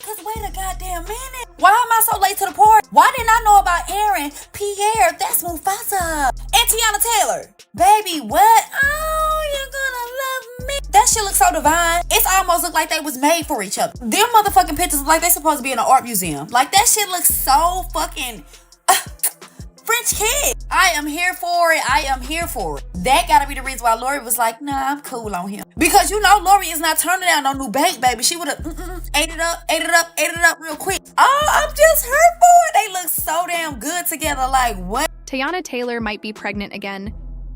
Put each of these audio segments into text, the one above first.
Cause wait a goddamn minute. Why am I so late to the party? Why didn't I know about Aaron, Pierre, that's Mufasa, and Teyana Taylor? Baby, what? Oh, you're gonna love me. That shit looks so divine. It's almost look like they was made for each other. Them motherfucking pictures look like they supposed to be in an art museum. Like that shit looks so fucking French kid. I am here for it. I am here for it. That gotta be the reason why Lori was like, nah, I'm cool on him. Because you know Lori is not turning down no new bake, baby. She would have ate it up real quick. Oh, I'm just here for it. They look so damn good together. Like, what? Teyana Taylor might be pregnant again,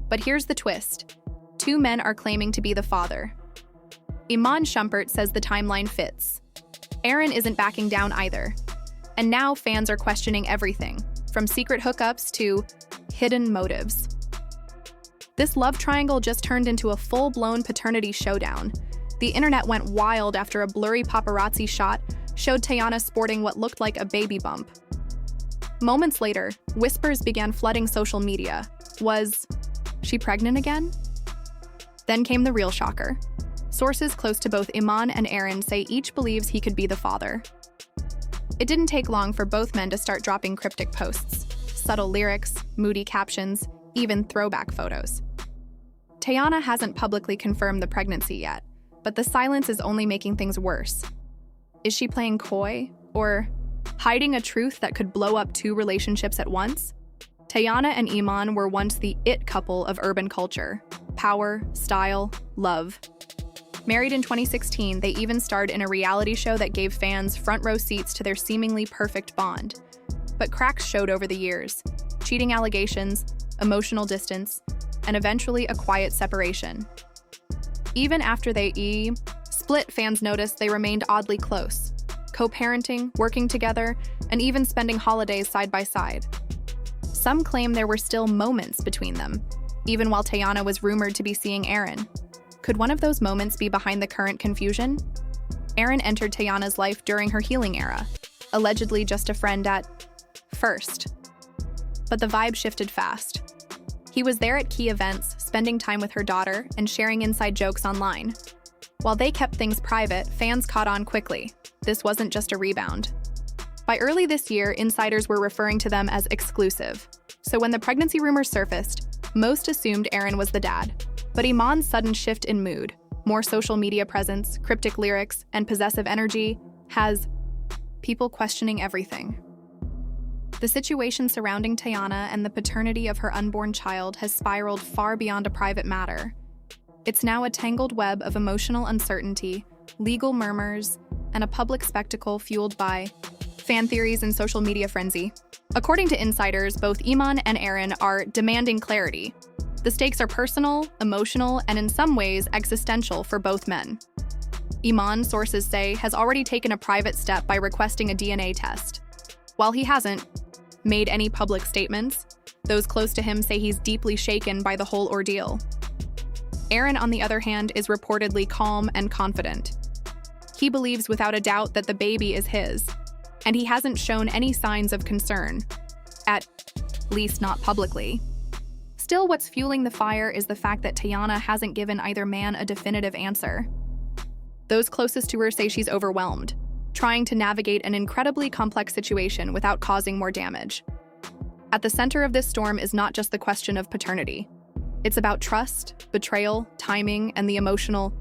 but here's the twist. 2 men are claiming to be the father. Iman Shumpert says the timeline fits. Aaron isn't backing down either. And now fans are questioning everything, from secret hookups to hidden motives. This love triangle just turned into a full-blown paternity showdown. The internet went wild after a blurry paparazzi shot showed Teyana sporting what looked like a baby bump. Moments later, whispers began flooding social media. Was she pregnant again? Then came the real shocker. Sources close to both Iman and Aaron say each believes he could be the father. It didn't take long for both men to start dropping cryptic posts, subtle lyrics, moody captions, even throwback photos. Teyana hasn't publicly confirmed the pregnancy yet, but the silence is only making things worse. Is she playing coy, or hiding a truth that could blow up 2 relationships at once? Teyana and Iman were once the it couple of urban culture. Power, style, love. Married in 2016, they even starred in a reality show that gave fans front-row seats to their seemingly perfect bond. But cracks showed over the years. Cheating allegations, emotional distance, and eventually a quiet separation. Even after they split, fans noticed they remained oddly close, co-parenting, working together, and even spending holidays side by side. Some claim there were still moments between them, even while Teyana was rumored to be seeing Aaron. Could one of those moments be behind the current confusion? Aaron entered Teyana's life during her healing era, allegedly just a friend at first. But the vibe shifted fast. He was there at key events, spending time with her daughter, and sharing inside jokes online. While they kept things private, fans caught on quickly. This wasn't just a rebound. By early this year, insiders were referring to them as exclusive. So when the pregnancy rumors surfaced, most assumed Aaron was the dad. But Iman's sudden shift in mood, more social media presence, cryptic lyrics, and possessive energy has people questioning everything. The situation surrounding Teyana and the paternity of her unborn child has spiraled far beyond a private matter. It's now a tangled web of emotional uncertainty, legal murmurs, and a public spectacle fueled by fan theories and social media frenzy. According to insiders, both Iman and Aaron are demanding clarity. The stakes are personal, emotional, and in some ways existential for both men. Iman, sources say, has already taken a private step by requesting a DNA test. While he hasn't made any public statements, those close to him say he's deeply shaken by the whole ordeal. Aaron, on the other hand, is reportedly calm and confident. He believes without a doubt that the baby is his, and he hasn't shown any signs of concern, at least not publicly. Still, what's fueling the fire is the fact that Teyana hasn't given either man a definitive answer. Those closest to her say she's overwhelmed, trying to navigate an incredibly complex situation without causing more damage. At the center of this storm is not just the question of paternity. It's about trust, betrayal, timing, and the emotional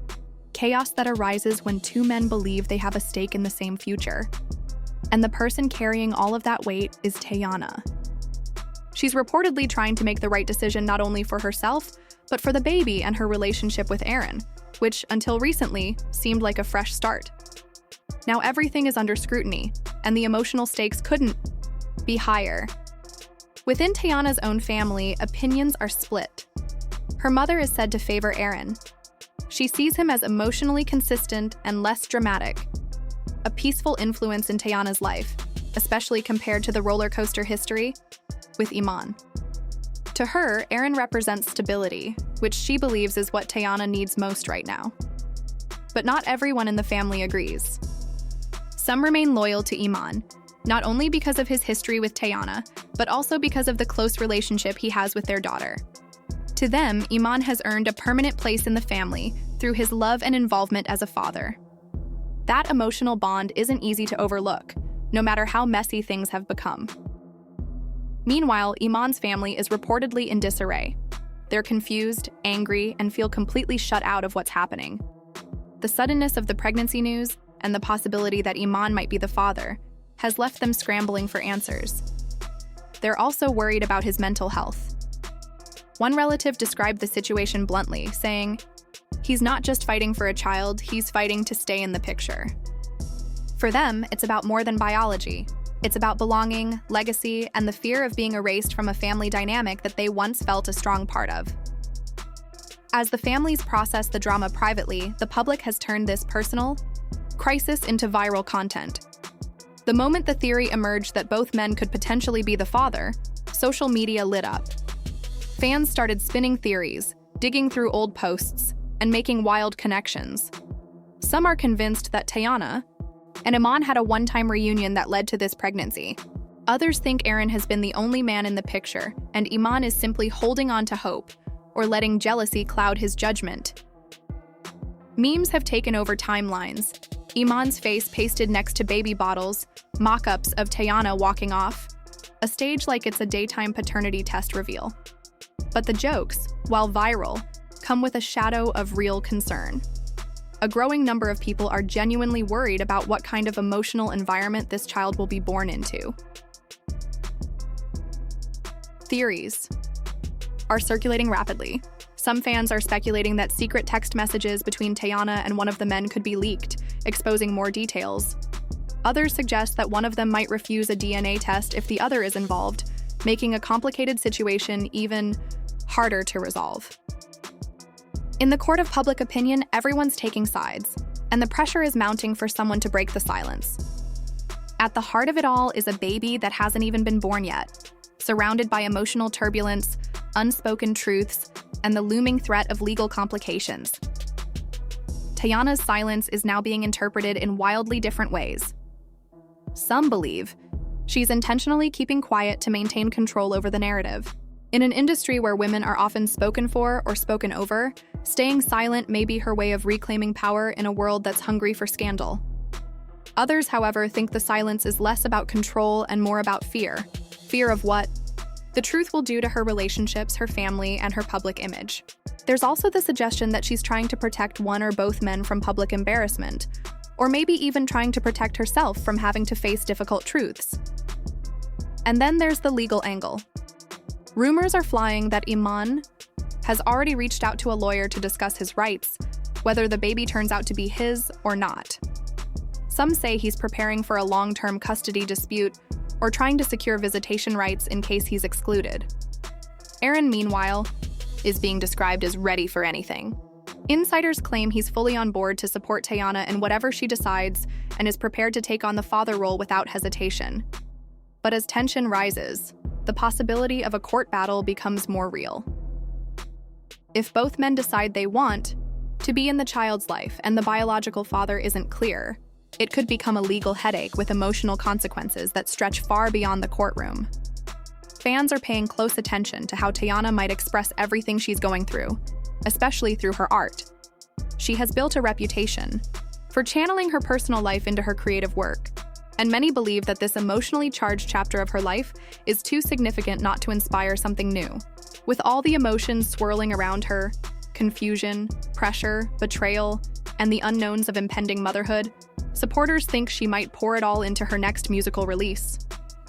chaos that arises when 2 men believe they have a stake in the same future. And the person carrying all of that weight is Teyana. She's reportedly trying to make the right decision not only for herself, but for the baby and her relationship with Aaron, which, until recently, seemed like a fresh start. Now everything is under scrutiny, and the emotional stakes couldn't be higher. Within Teyana's own family, opinions are split. Her mother is said to favor Aaron. She sees him as emotionally consistent and less dramatic, a peaceful influence in Teyana's life, especially compared to the roller coaster history with Iman. To her, Aaron represents stability, which she believes is what Teyana needs most right now. But not everyone in the family agrees. Some remain loyal to Iman, not only because of his history with Teyana, but also because of the close relationship he has with their daughter. To them, Iman has earned a permanent place in the family through his love and involvement as a father. That emotional bond isn't easy to overlook, no matter how messy things have become. Meanwhile, Iman's family is reportedly in disarray. They're confused, angry, and feel completely shut out of what's happening. The suddenness of the pregnancy news and the possibility that Iman might be the father has left them scrambling for answers. They're also worried about his mental health. One relative described the situation bluntly, saying, "He's not just fighting for a child, he's fighting to stay in the picture." For them, it's about more than biology. It's about belonging, legacy, and the fear of being erased from a family dynamic that they once felt a strong part of. As the families process the drama privately, the public has turned this personal crisis into viral content. The moment the theory emerged that both men could potentially be the father, social media lit up. Fans started spinning theories, digging through old posts, and making wild connections. Some are convinced that Teyana and Iman had a one-time reunion that led to this pregnancy. Others think Aaron has been the only man in the picture, and Iman is simply holding on to hope, or letting jealousy cloud his judgment. Memes have taken over timelines. Iman's face pasted next to baby bottles, mock-ups of Teyana walking off, a stage like it's a daytime paternity test reveal. But the jokes, while viral, come with a shadow of real concern. A growing number of people are genuinely worried about what kind of emotional environment this child will be born into. Theories are circulating rapidly. Some fans are speculating that secret text messages between Teyana and one of the men could be leaked, exposing more details. Others suggest that one of them might refuse a DNA test if the other is involved, making a complicated situation even harder to resolve. In the court of public opinion, everyone's taking sides, and the pressure is mounting for someone to break the silence. At the heart of it all is a baby that hasn't even been born yet, surrounded by emotional turbulence, unspoken truths, and the looming threat of legal complications. Teyana's silence is now being interpreted in wildly different ways. Some believe she's intentionally keeping quiet to maintain control over the narrative. In an industry where women are often spoken for or spoken over, staying silent may be her way of reclaiming power in a world that's hungry for scandal. Others, however, think the silence is less about control and more about fear. Fear of what the truth will do to her relationships, her family, and her public image. There's also the suggestion that she's trying to protect one or both men from public embarrassment, or maybe even trying to protect herself from having to face difficult truths. And then there's the legal angle. Rumors are flying that Iman has already reached out to a lawyer to discuss his rights, whether the baby turns out to be his or not. Some say he's preparing for a long-term custody dispute or trying to secure visitation rights in case he's excluded. Aaron, meanwhile, is being described as ready for anything. Insiders claim he's fully on board to support Teyana in whatever she decides and is prepared to take on the father role without hesitation. But as tension rises, the possibility of a court battle becomes more real. If both men decide they want to be in the child's life and the biological father isn't clear, it could become a legal headache with emotional consequences that stretch far beyond the courtroom. Fans are paying close attention to how Teyana might express everything she's going through, especially through her art. She has built a reputation for channeling her personal life into her creative work, and many believe that this emotionally charged chapter of her life is too significant not to inspire something new. With all the emotions swirling around her, confusion, pressure, betrayal, and the unknowns of impending motherhood, supporters think she might pour it all into her next musical release.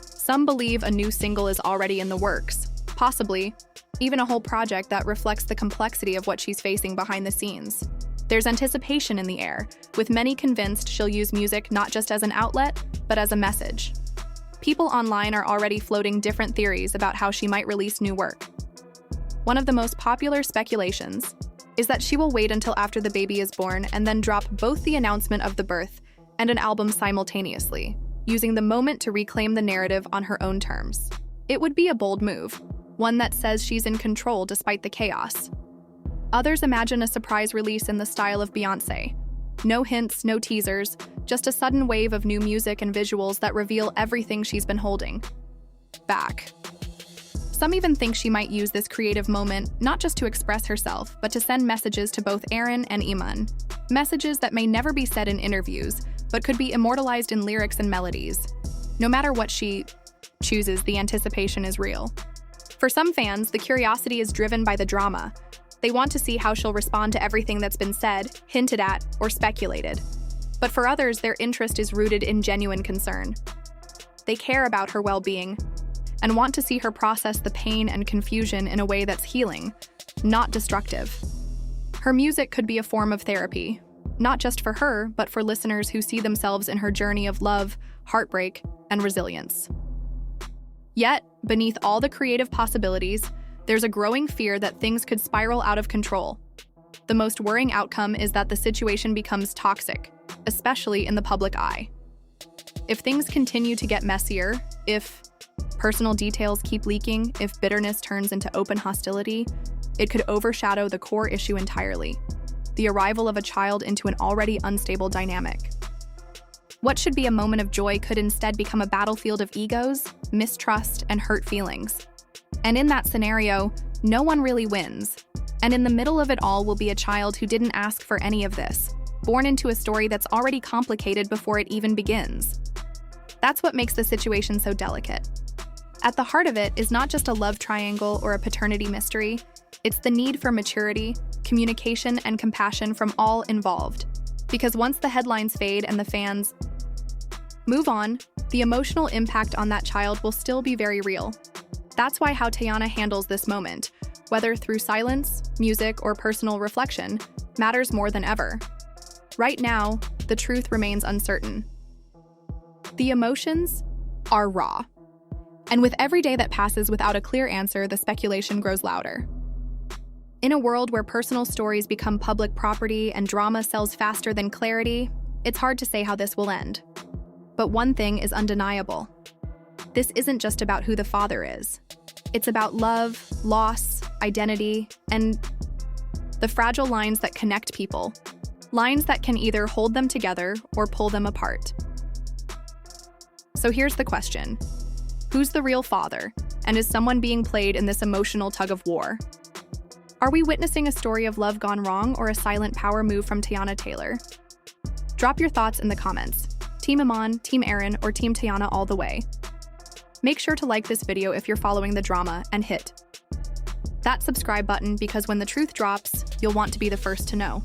Some believe a new single is already in the works, possibly even a whole project that reflects the complexity of what she's facing behind the scenes. There's anticipation in the air, with many convinced she'll use music not just as an outlet, but as a message. People online are already floating different theories about how she might release new work. One of the most popular speculations is that she will wait until after the baby is born and then drop both the announcement of the birth and an album simultaneously, using the moment to reclaim the narrative on her own terms. It would be a bold move, one that says she's in control despite the chaos. Others imagine a surprise release in the style of Beyoncé. No hints, no teasers, just a sudden wave of new music and visuals that reveal everything she's been holding back. Some even think she might use this creative moment not just to express herself, but to send messages to both Aaron and Iman. Messages that may never be said in interviews, but could be immortalized in lyrics and melodies. No matter what she chooses, the anticipation is real. For some fans, the curiosity is driven by the drama. They want to see how she'll respond to everything that's been said, hinted at, or speculated. But for others, their interest is rooted in genuine concern. They care about her well-being and want to see her process the pain and confusion in a way that's healing, not destructive. Her music could be a form of therapy, not just for her, but for listeners who see themselves in her journey of love, heartbreak, and resilience. Yet, beneath all the creative possibilities, there's a growing fear that things could spiral out of control. The most worrying outcome is that the situation becomes toxic, especially in the public eye. If things continue to get messier, if personal details keep leaking, if bitterness turns into open hostility, it could overshadow the core issue entirely: the arrival of a child into an already unstable dynamic. What should be a moment of joy could instead become a battlefield of egos, mistrust, and hurt feelings. And in that scenario, no one really wins. And in the middle of it all will be a child who didn't ask for any of this, born into a story that's already complicated before it even begins. That's what makes the situation so delicate. At the heart of it is not just a love triangle or a paternity mystery, it's the need for maturity, communication, and compassion from all involved. Because once the headlines fade and the fans move on, the emotional impact on that child will still be very real. That's why how Teyana handles this moment, whether through silence, music, or personal reflection, matters more than ever. Right now, the truth remains uncertain. The emotions are raw. And with every day that passes without a clear answer, the speculation grows louder. In a world where personal stories become public property and drama sells faster than clarity, it's hard to say how this will end. But one thing is undeniable. This isn't just about who the father is. It's about love, loss, identity, and the fragile lines that connect people. Lines that can either hold them together or pull them apart. So here's the question. Who's the real father? And is someone being played in this emotional tug of war? Are we witnessing a story of love gone wrong or a silent power move from Teyana Taylor? Drop your thoughts in the comments. Team Iman, Team Aaron, or Team Teyana all the way. Make sure to like this video if you're following the drama and hit that subscribe button because when the truth drops, you'll want to be the first to know.